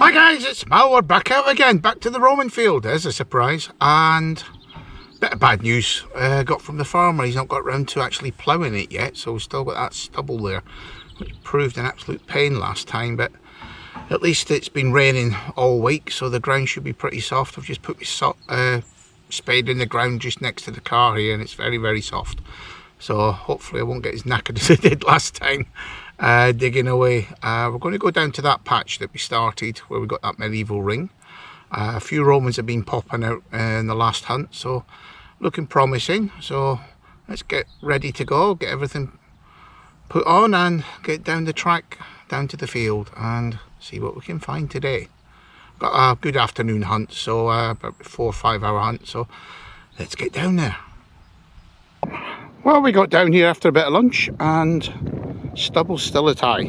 Hi guys, it's Mal. We're back out again, back to the Roman field. There's a surprise, and a bit of bad news got from the farmer. He's not got round to actually ploughing it yet, so we've still got that stubble there, which proved an absolute pain last time, but at least it's been raining all week, so the ground should be pretty soft. I've just put my spade in the ground just next to the car here, and it's very, very soft. So hopefully I won't get as knackered as I did last time digging away. We're going to go down to that patch that we started where we got that medieval ring. A few Romans have been popping out in the last hunt, so looking promising. So let's get ready to go, get everything put on and get down the track, down to the field and see what we can find today. Got a good afternoon hunt, so about 4 or 5 hour hunt, so let's get down there. Well, we got down here after a bit of lunch and stubble's still a tie.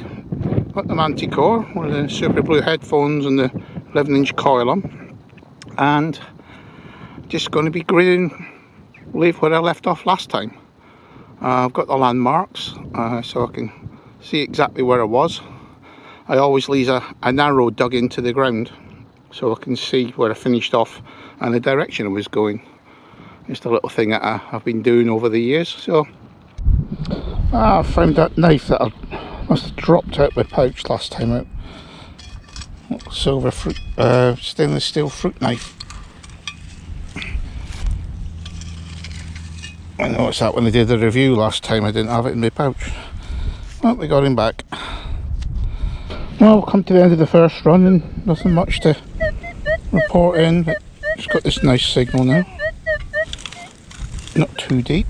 Got the Manticore with the super blue headphones and the 11-inch coil on, and just going to be leave where I left off last time. I've got the landmarks so I can see exactly where I was. I always leave a arrow dug into the ground so I can see where I finished off and the direction I was going. Just a little thing that I've been doing over the years. So I found that knife that I must have dropped out my pouch last time out. Silver fruit, stainless steel fruit knife. I noticed that when I did the review last time, I didn't have it in my pouch. Well, we got him back. Well, we'll come to the end of the first run and nothing much to report in, but it's got this nice signal now. Not too deep.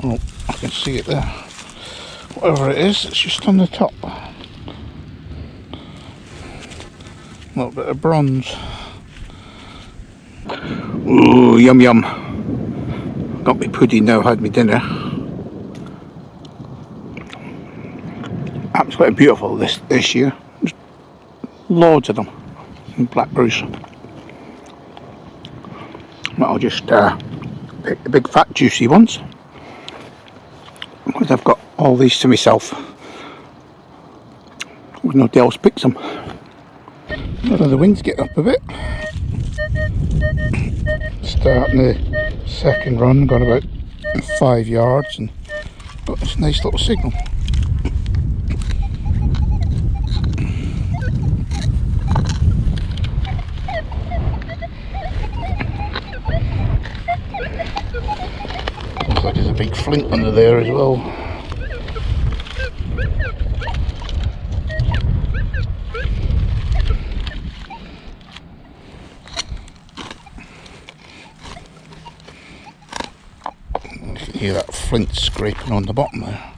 Oh, I can see it there. Whatever it is, it's just on the top. A little bit of bronze. Ooh, yum yum. Got me pudding now, had me dinner. Absolutely beautiful this year. There's loads of them in blackberries. I'll just pick the big fat juicy ones because I've got all these to myself. Nobody else picks them. Although the wind's getting up a bit. Starting the second run, got about 5 yards and got this nice little signal. Looks like there's a big flint under there as well. You can hear that flint scraping on the bottom there.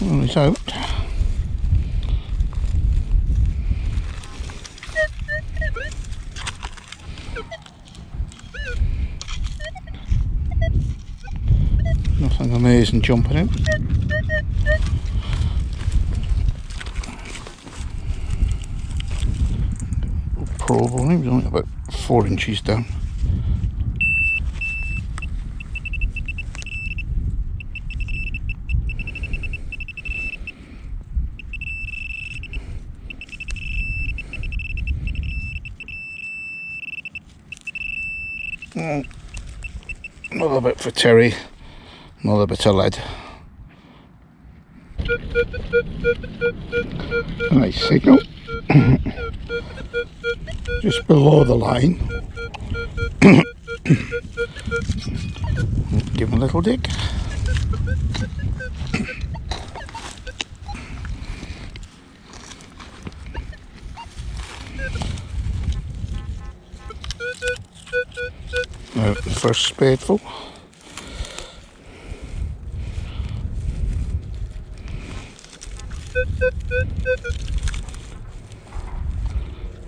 Well, he's out. Nothing amazing jumping in. Probe on him, he's only about 4 inches down. Another bit for Terry. Another bit of lead. A nice signal. Just below the line. Give him a little dig. Now the first spadeful.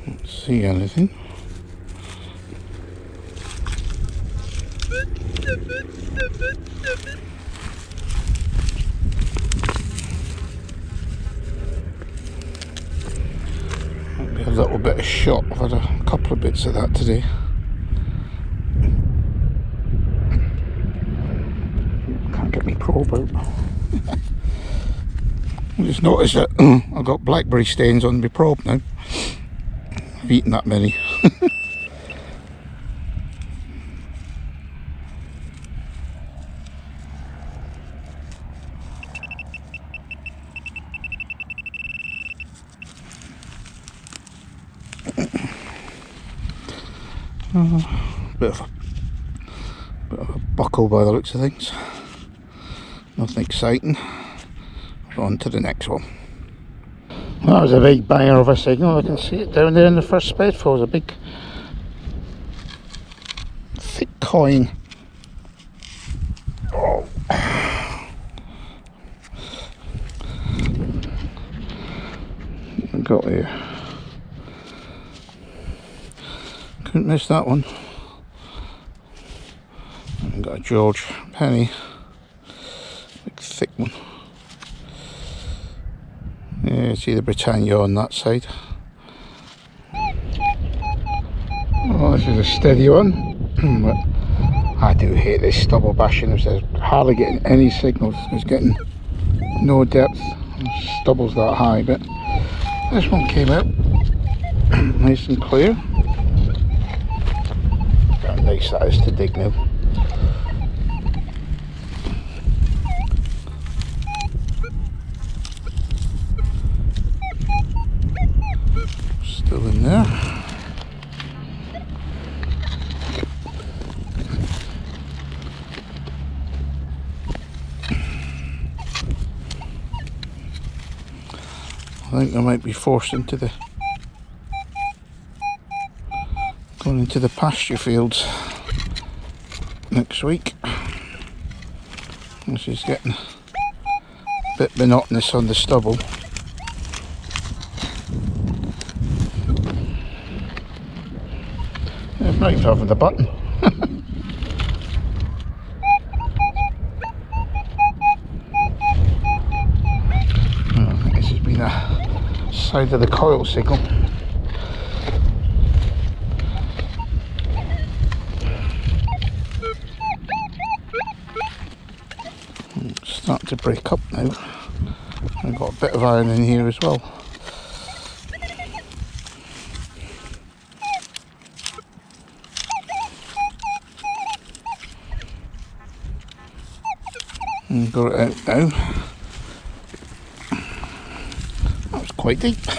Don't see anything. Might be a little bit of shot. I've had a couple of bits of that today. Can't get me probe probe out. I just noticed that I've got blackberry stains on my probe now. I've eaten that many. Bit of a buckle by the looks of things. Nothing exciting. On to the next one. Well, that was a big banger of a signal. I can see it down there in the first spadeful. It's a big thick coin. Oh. Got here. Couldn't miss that one. I've got a George penny. Big thick one. Yeah, see the Britannia on that side. Oh, this is a steady one. But I do hate this stubble bashing. There's hardly getting any signals. It's getting no depth. Stubble's that high, but this one came out nice and clear. How nice that is to dig now. Still in there. I think I might be forced into going into the pasture fields next week. This is getting a bit monotonous on the stubble. I'm not even having the button. Oh, this has been a side of the coil signal. It's starting to break up now. I've got a bit of iron in here as well. And got it out now. That was quite deep. I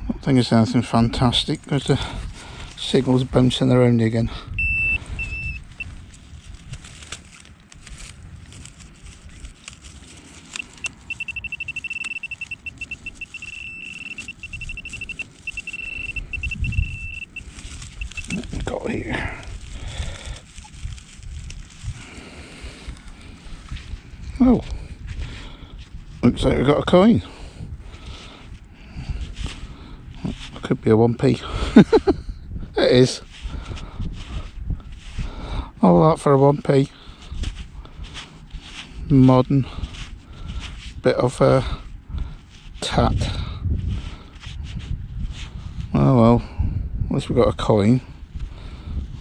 don't think it's anything fantastic because the signal's bouncing around again. What have we got here? Oh, looks like we've got a coin. It could be a 1p. It is. All that for a 1p. Modern. Bit of a tat. Oh well, at least we've got a coin.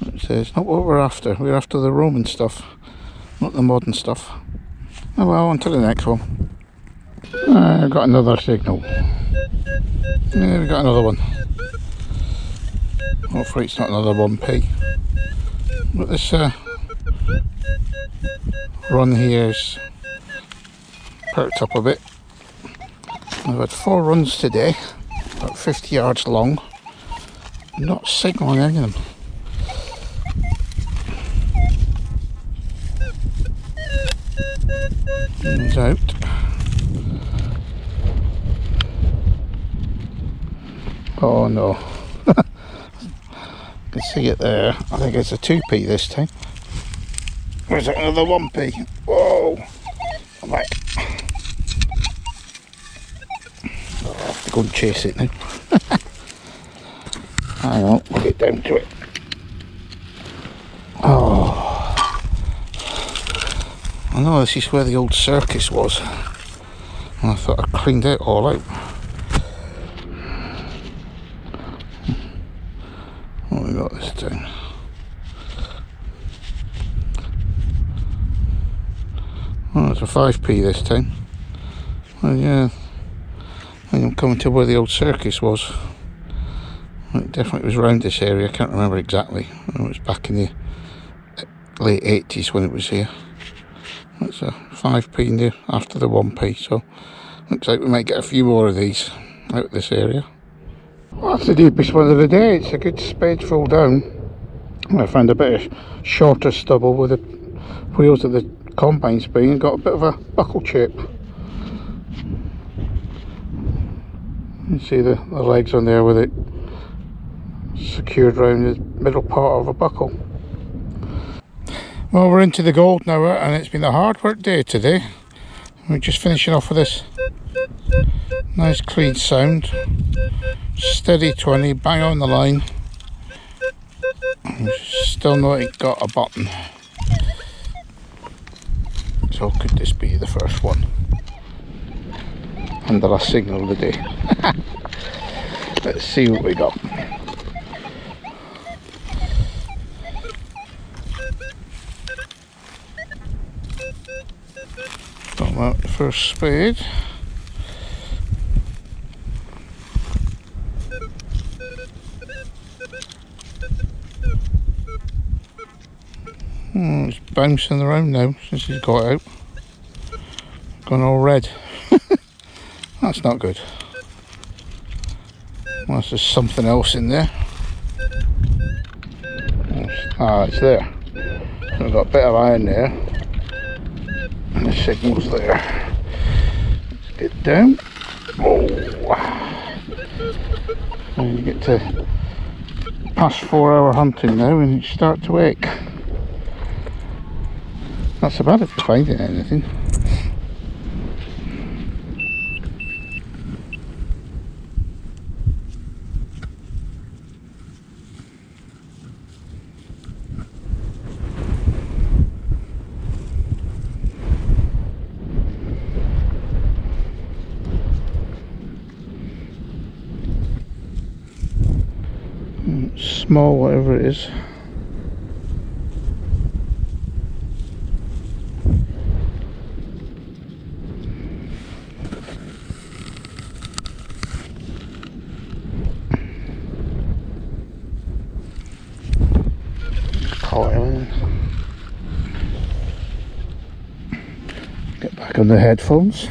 It says, not what we're after. We're after the Roman stuff, not the modern stuff. Oh well, on to the next one. I've got another signal. Yeah, we got another one. Hopefully it's not another 1p. But this run here's perked up a bit. I've had 4 runs today, about 50 yards long. I'm not signalling any of them. It's out. Oh no. I can see it there. I think it's a 2p this time. Or is it another 1p? Whoa! I'm back. Oh, I have to go and chase it now. Hang on, we'll get down to it. Oh. I know this is where the old circus was, and I thought I cleaned it all out. What have we got this time? That's a 5p this time. Well, yeah, I think I'm coming to where the old circus was. It definitely was around this area, I can't remember exactly. It was back in the late 80s when it was here. That's a 5p new after the 1p, so looks like we might get a few more of these out of this area. Well, that's the deepest one of the day. It's a good spadeful down. I found a bit of shorter stubble with the wheels of the combine spring and got a bit of a buckle chip. You see the legs on there with it secured around the middle part of a buckle. Well, we're into the gold now, and it's been a hard work day today. We're just finishing off with this nice clean sound, steady 20, bang on the line. Still not got a button, so could this be the first one and the last signal of the day? Let's see what we got. Got out the first spade. It's bouncing around now since he's got out. Gone all red. That's not good. Unless there's something else in there. Ah, it's there. So we've got a bit of iron there. And the signal's there. Let's get down. Oh. And you get to past 4-hour hunting now and you start to ache. Not so bad if you're finding anything. Small, whatever it is. Get back on the headphones.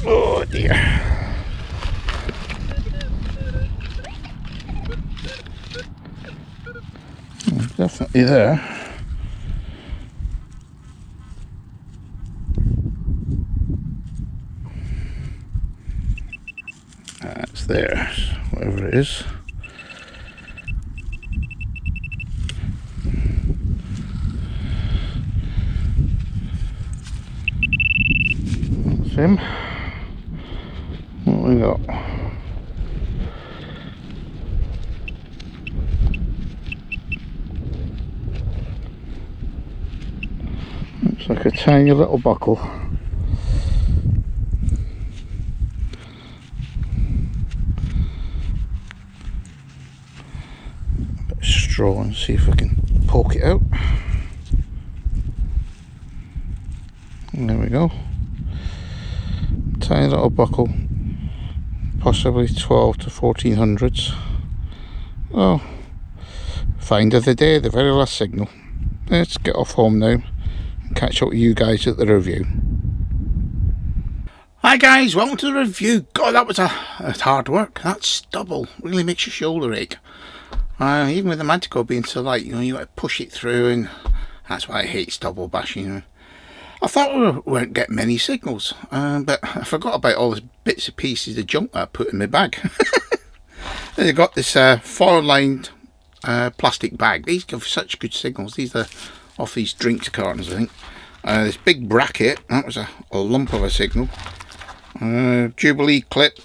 Oh dear. Oh, definitely there. That's there, whatever it is. That's him. What we got? Looks like a tiny little buckle. A bit of straw and see if I can poke it out. And there we go. Tiny little buckle. Possibly 12 to 1400s. Oh, find of the day, the very last signal. Let's get off home now and catch up with you guys at the review. Hi guys, welcome to the review. God, that was a hard work. That stubble really makes your shoulder ache. Even with the Manticore being so light, you got to push it through, and that's why I hate stubble bashing. I thought we weren't getting many signals, but I forgot about all the bits and pieces of junk that I put in my bag. They've got this foil-lined plastic bag. These give such good signals. These are off these drinks cartons, I think. This big bracket, that was a lump of a signal. Jubilee clip,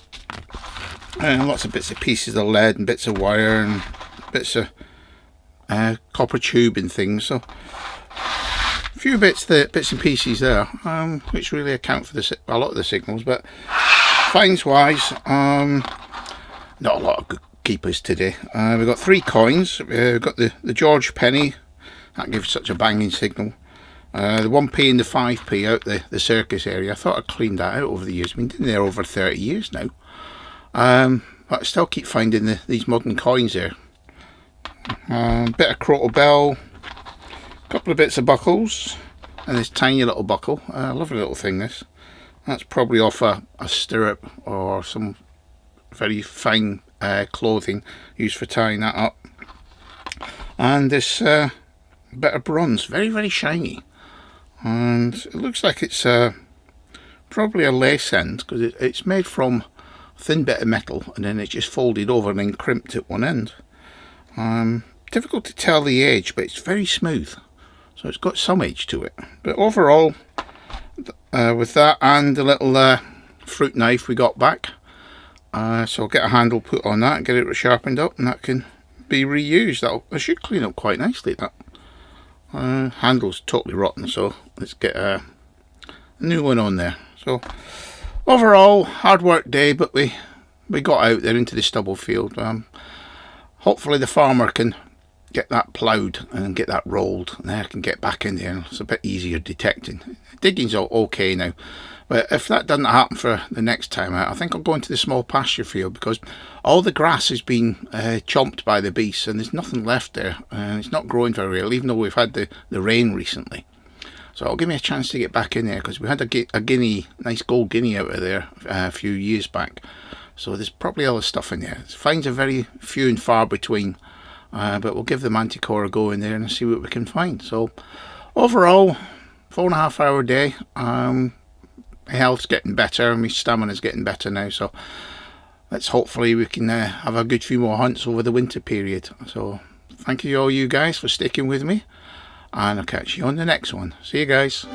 and lots of bits of pieces of lead and bits of wire and bits of copper tube and things. So a few bits and pieces there, which really account for a lot of the signals. But finds wise, not a lot of good keepers today. We've got 3 coins. We've got the George penny, that gives such a banging signal. The 1p and the 5p out the circus area. I thought I'd cleaned that out over the years. I've been in there over 30 years now. But I still keep finding these modern coins there. Bit of crotal bell, a couple of bits of buckles, and this tiny little buckle. Lovely little thing this. That's probably off a stirrup or some very fine clothing used for tying that up. And this bit of bronze, very, very shiny. And it looks like it's probably a lace end, because it's made from a thin bit of metal and then it's just folded over and then crimped at one end. Difficult to tell the age, but it's very smooth, so it's got some age to it. But overall, with that and the little fruit knife we got back, so I'll get a handle put on that and get it sharpened up, and that can be reused. That should clean up quite nicely. That handle's totally rotten, so let's get a new one on there. So overall, hard work day, but we got out there into the stubble field. Hopefully the farmer can get that ploughed and get that rolled, and then I can get back in there. It's a bit easier detecting. Digging's okay now, but if that doesn't happen for the next time out, I think I'll go into the small pasture field, because all the grass has been chomped by the beasts and there's nothing left there, and it's not growing very well, even though we've had the rain recently. So it'll give me a chance to get back in there, because we had a guinea, nice gold guinea out of there a few years back. So there's probably other stuff in there. Finds are very few and far between, but we'll give the Manticore a go in there and see what we can find. So overall, 4.5 hour day. My health's getting better and my stamina's getting better now. So let's hopefully we can have a good few more hunts over the winter period. So thank you all you guys for sticking with me, and I'll catch you on the next one. See you guys.